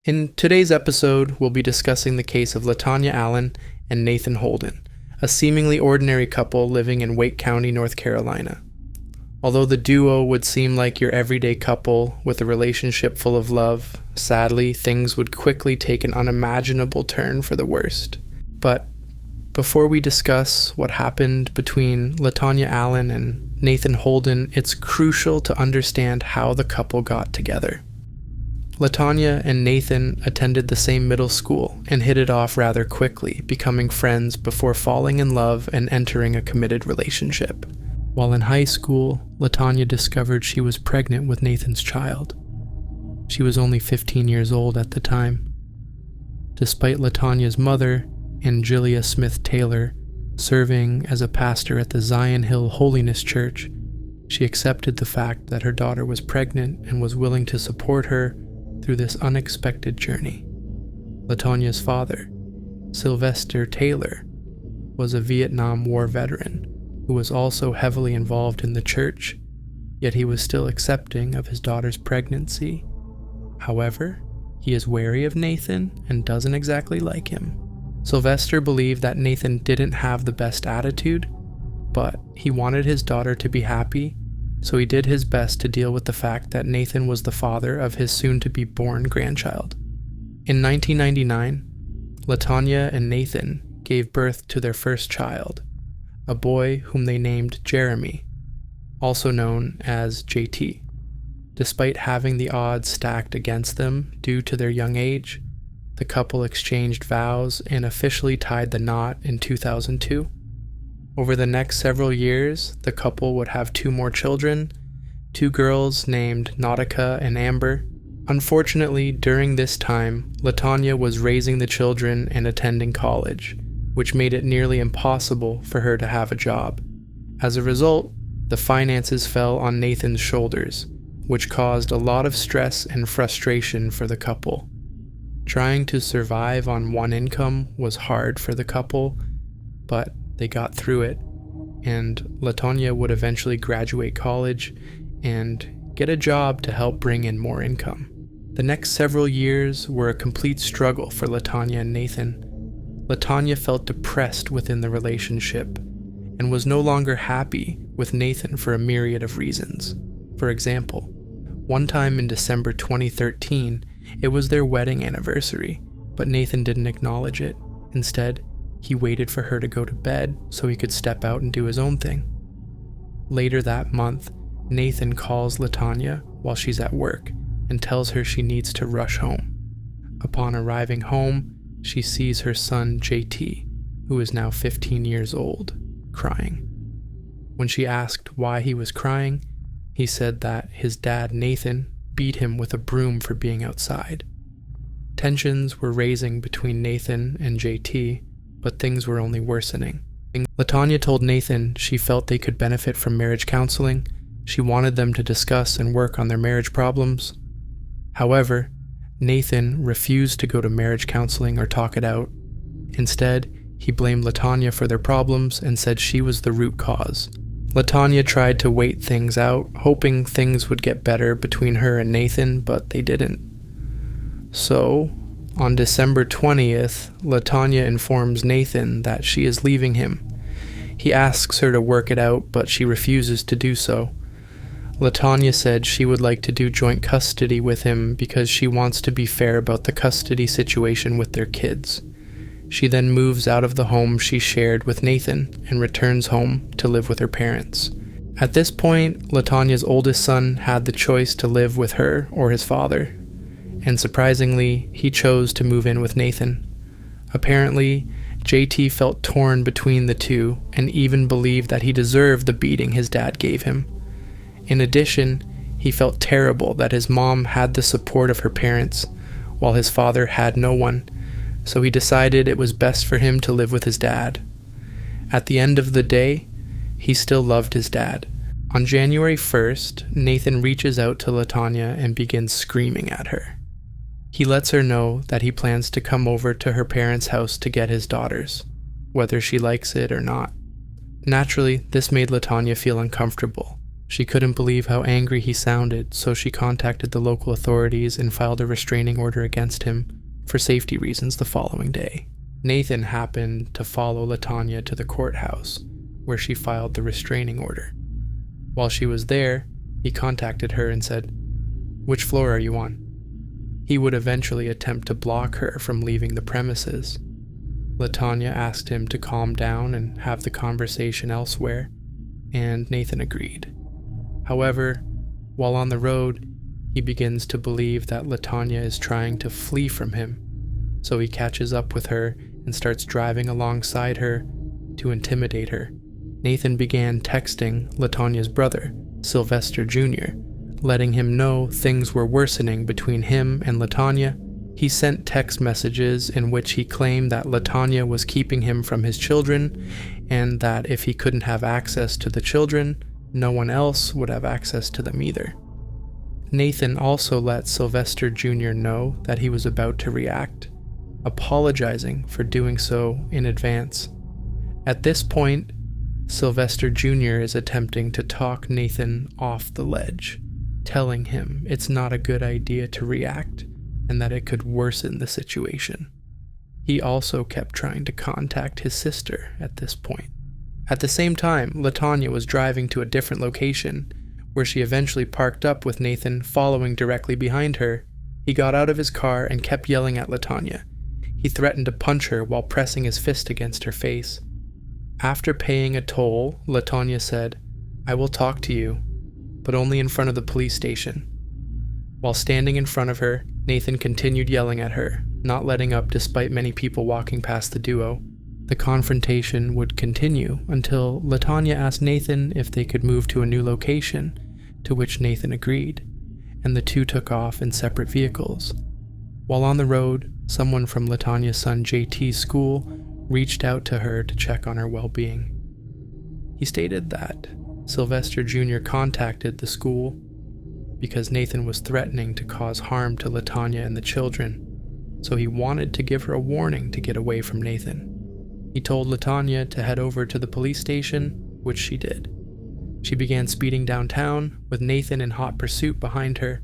In today's episode, we'll be discussing the case of LaTonya Allen and Nathan Holden, a seemingly ordinary couple living in Wake County, North Carolina. Although the duo would seem like your everyday couple with a relationship full of love, sadly, things would quickly take an unimaginable turn for the worst. But before we discuss what happened between LaTonya Allen and Nathan Holden, it's crucial to understand how the couple got together. LaTonya and Nathan attended the same middle school and hit it off rather quickly, becoming friends before falling in love and entering a committed relationship. While in high school, LaTonya discovered she was pregnant with Nathan's child. She was only 15 years old at the time. Despite LaTonya's mother, Angelia Smith Taylor, serving as a pastor at the Zion Hill Holiness Church, she accepted the fact that her daughter was pregnant and was willing to support her through this unexpected journey. LaTonya's father, Sylvester Taylor, was a Vietnam War veteran who was also heavily involved in the church, yet he was still accepting of his daughter's pregnancy. However, he is wary of Nathan and doesn't exactly like him. Sylvester believed that Nathan didn't have the best attitude, but he wanted his daughter to be happy, so he did his best to deal with the fact that Nathan was the father of his soon-to-be-born grandchild. In 1999, LaTonya and Nathan gave birth to their first child, a boy whom they named Jeremy, also known as JT. Despite having the odds stacked against them due to their young age, the couple exchanged vows and officially tied the knot in 2002. Over the next several years, the couple would have 2 more children, 2 girls named Nautica and Amber. Unfortunately, during this time, LaTonya was raising the children and attending college, which made it nearly impossible for her to have a job. As a result, the finances fell on Nathan's shoulders, which caused a lot of stress and frustration for the couple. Trying to survive on one income was hard for the couple, but they got through it, and LaTonya would eventually graduate college and get a job to help bring in more income. The next several years were a complete struggle for LaTonya and Nathan. LaTonya felt depressed within the relationship and was no longer happy with Nathan for a myriad of reasons. For example, one time in December 2013, it was their wedding anniversary, but Nathan didn't acknowledge it. Instead, he waited for her to go to bed so he could step out and do his own thing. Later that month, Nathan calls LaTonya while she's at work and tells her she needs to rush home. Upon arriving home, she sees her son JT, who is now 15 years old, crying. When she asked why he was crying, he said that his dad Nathan beat him with a broom for being outside. Tensions were raising between Nathan and JT, but things were only worsening. LaTonya told Nathan she felt they could benefit from marriage counseling. She wanted them to discuss and work on their marriage problems. However, Nathan refused to go to marriage counseling or talk it out. Instead, he blamed LaTonya for their problems and said she was the root cause. LaTonya tried to wait things out, hoping things would get better between her and Nathan, but they didn't. So, on December 20th, LaTonya informs Nathan that she is leaving him. He asks her to work it out, but she refuses to do so. LaTonya said she would like to do joint custody with him because she wants to be fair about the custody situation with their kids. She then moves out of the home she shared with Nathan and returns home to live with her parents. At this point, LaTonya's oldest son had the choice to live with her or his father, and surprisingly, he chose to move in with Nathan. Apparently, JT felt torn between the two and even believed that he deserved the beating his dad gave him. In addition, he felt terrible that his mom had the support of her parents, while his father had no one, so he decided it was best for him to live with his dad. At the end of the day, he still loved his dad. On January 1st, Nathan reaches out to LaTonya and begins screaming at her. He lets her know that he plans to come over to her parents' house to get his daughters, whether she likes it or not. Naturally, this made LaTonya feel uncomfortable, She couldn't believe how angry he sounded, so she contacted the local authorities and filed a restraining order against him for safety reasons the following day. Nathan happened to follow LaTonya to the courthouse, where she filed the restraining order. While she was there, he contacted her and said, "Which floor are you on?" He would eventually attempt to block her from leaving the premises. LaTonya asked him to calm down and have the conversation elsewhere, and Nathan agreed. However, while on the road, he begins to believe that LaTonya is trying to flee from him, so he catches up with her and starts driving alongside her to intimidate her. Nathan began texting LaTonya's brother, Sylvester Jr., letting him know things were worsening between him and LaTonya. He sent text messages in which he claimed that LaTonya was keeping him from his children, and that if he couldn't have access to the children, no one else would have access to them either. Nathan also let Sylvester Jr. know that he was about to react, apologizing for doing so in advance. At this point, Sylvester Jr. is attempting to talk Nathan off the ledge, telling him it's not a good idea to react and that it could worsen the situation. He also kept trying to contact his sister at this point. At the same time, LaTonya was driving to a different location, where she eventually parked up with Nathan following directly behind her. He got out of his car and kept yelling at LaTonya. He threatened to punch her while pressing his fist against her face. After paying a toll, LaTonya said, "I will talk to you, but only in front of the police station." While standing in front of her, Nathan continued yelling at her, not letting up despite many people walking past the duo. The confrontation would continue until LaTonya asked Nathan if they could move to a new location, to which Nathan agreed, and the two took off in separate vehicles. While on the road, someone from LaTonya's son JT's school reached out to her to check on her well-being. He stated that Sylvester Jr. contacted the school because Nathan was threatening to cause harm to LaTonya and the children, so he wanted to give her a warning to get away from Nathan. He told LaTonya to head over to the police station, which she did. She began speeding downtown, with Nathan in hot pursuit behind her.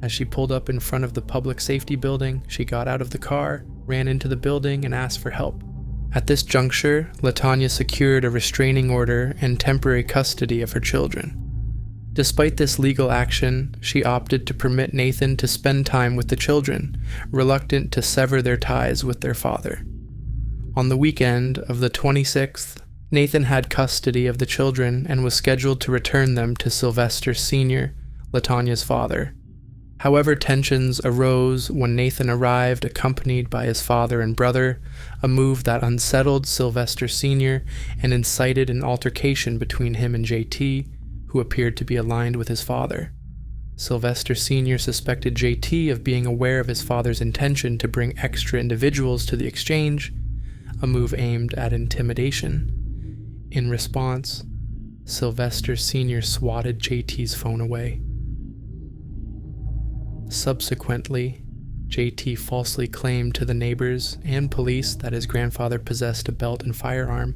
As she pulled up in front of the public safety building, she got out of the car, ran into the building, and asked for help. At this juncture, LaTonya secured a restraining order and temporary custody of her children. Despite this legal action, she opted to permit Nathan to spend time with the children, reluctant to sever their ties with their father. On the weekend of the 26th, Nathan had custody of the children and was scheduled to return them to Sylvester Sr., LaTonya's father. However, tensions arose when Nathan arrived accompanied by his father and brother, a move that unsettled Sylvester Sr. and incited an altercation between him and JT, who appeared to be aligned with his father. Sylvester Sr. suspected JT of being aware of his father's intention to bring extra individuals to the exchange, a move aimed at intimidation. In response, Sylvester Sr. swatted JT's phone away. Subsequently, JT falsely claimed to the neighbors and police that his grandfather possessed a belt and firearm,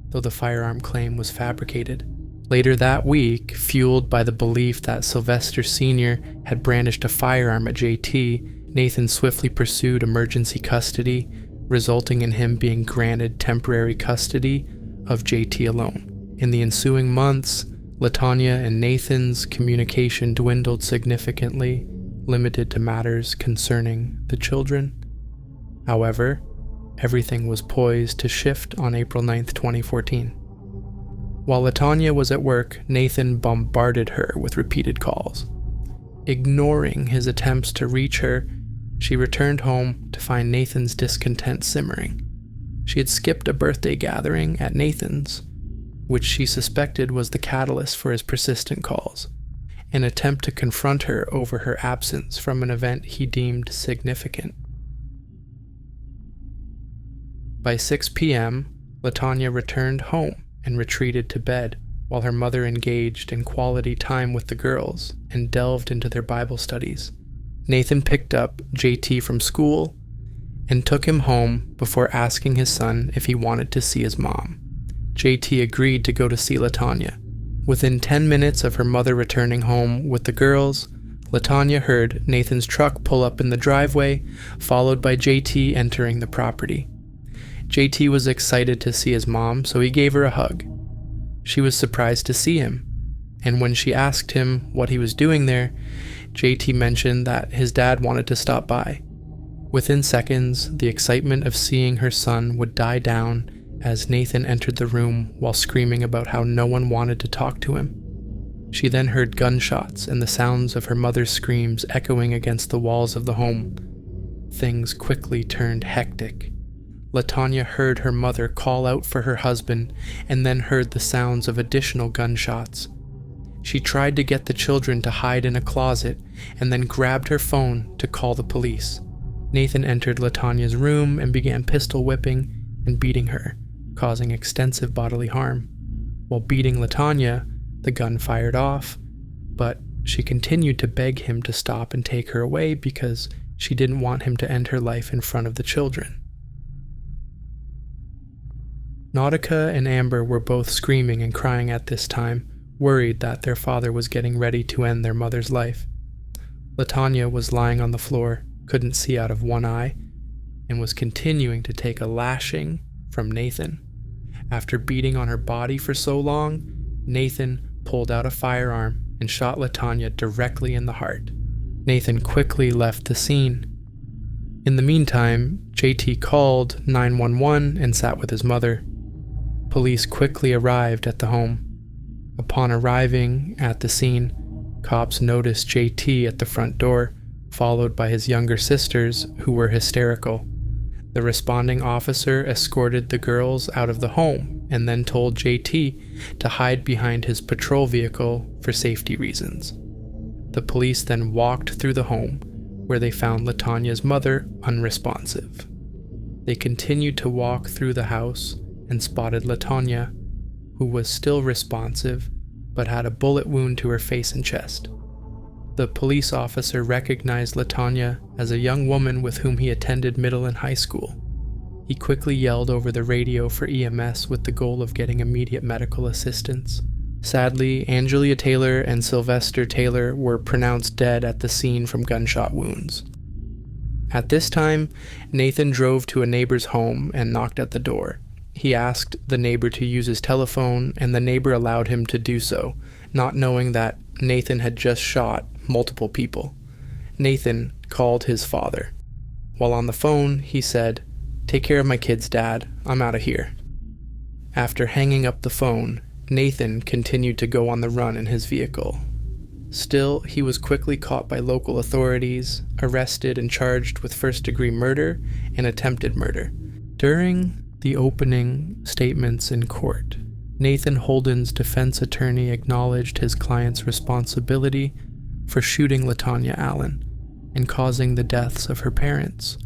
though the firearm claim was fabricated. Later that week, fueled by the belief that Sylvester Sr. had brandished a firearm at JT, Nathan swiftly pursued emergency custody, resulting in him being granted temporary custody of JT alone. In the ensuing months, LaTonya and Nathan's communication dwindled significantly, limited to matters concerning the children. However, everything was poised to shift on April 9, 2014. While LaTonya was at work, Nathan bombarded her with repeated calls. Ignoring his attempts to reach her, she returned home to find Nathan's discontent simmering. She had skipped a birthday gathering at Nathan's, which she suspected was the catalyst for his persistent calls, an attempt to confront her over her absence from an event he deemed significant. By 6 p.m., LaTonya returned home and retreated to bed while her mother engaged in quality time with the girls and delved into their Bible studies. Nathan picked up JT from school and took him home before asking his son if he wanted to see his mom. JT agreed to go to see LaTonya, Within 10 minutes of her mother returning home with the girls, LaTonya heard Nathan's truck pull up in the driveway, followed by JT entering the property. JT was excited to see his mom, so he gave her a hug. She was surprised to see him, and when she asked him what he was doing there, JT mentioned that his dad wanted to stop by. Within seconds, the excitement of seeing her son would die down as Nathan entered the room while screaming about how no one wanted to talk to him. She then heard gunshots and the sounds of her mother's screams echoing against the walls of the home. Things quickly turned hectic. LaTonya heard her mother call out for her husband and then heard the sounds of additional gunshots. She tried to get the children to hide in a closet and then grabbed her phone to call the police. Nathan entered LaTonya's room and began pistol whipping and beating her, causing extensive bodily harm. While beating LaTonya, the gun fired off, but she continued to beg him to stop and take her away because she didn't want him to end her life in front of the children. Nautica and Amber were both screaming and crying at this time, worried that their father was getting ready to end their mother's life. LaTonya was lying on the floor, couldn't see out of one eye, and was continuing to take a lashing from Nathan. After beating on her body for so long, Nathan pulled out a firearm and shot LaTonya directly in the heart. Nathan quickly left the scene. In the meantime, JT called 911 and sat with his mother. Police quickly arrived at the home. Upon arriving at the scene, cops noticed JT at the front door, followed by his younger sisters, who were hysterical. The responding officer escorted the girls out of the home and then told JT to hide behind his patrol vehicle for safety reasons. The police then walked through the home, where they found LaTonya's mother unresponsive. They continued to walk through the house and spotted LaTonya, who was still responsive but had a bullet wound to her face and chest. The police officer recognized LaTonya as a young woman with whom he attended middle and high school. He quickly yelled over the radio for EMS with the goal of getting immediate medical assistance. Sadly, Angelia Taylor and Sylvester Taylor were pronounced dead at the scene from gunshot wounds. At this time, Nathan drove to a neighbor's home and knocked at the door. He asked the neighbor to use his telephone, and the neighbor allowed him to do so, not knowing that Nathan had just shot multiple people. Nathan called his father. While on the phone, he said, "Take care of my kids, Dad. I'm out of here." After hanging up the phone, Nathan continued to go on the run in his vehicle. Still, he was quickly caught by local authorities, arrested and charged with first-degree murder and attempted murder. During the opening statements in court, Nathan Holden's defense attorney acknowledged his client's responsibility for shooting LaTonya Allen and causing the deaths of her parents,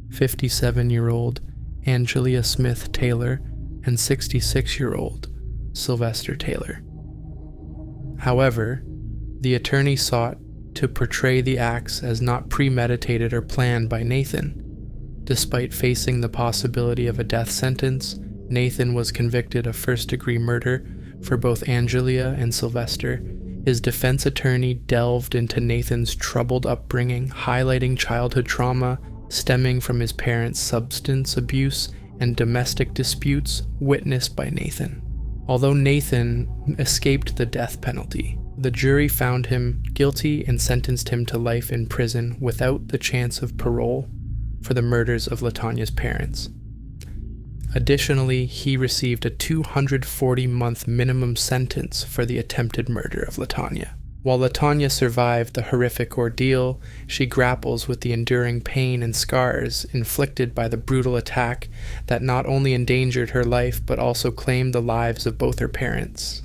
57-year-old Angelia Smith Taylor and 66-year-old Sylvester Taylor. However, the attorney sought to portray the acts as not premeditated or planned by Nathan. Despite facing the possibility of a death sentence, Nathan was convicted of first-degree murder for both Angelia and Sylvester. His defense attorney delved into Nathan's troubled upbringing, highlighting childhood trauma stemming from his parents' substance abuse and domestic disputes witnessed by Nathan. Although Nathan escaped the death penalty, the jury found him guilty and sentenced him to life in prison without the chance of parole for the murders of LaTonya's parents. Additionally, he received a 240-month minimum sentence for the attempted murder of LaTonya. While LaTonya survived the horrific ordeal, she grapples with the enduring pain and scars inflicted by the brutal attack that not only endangered her life but also claimed the lives of both her parents.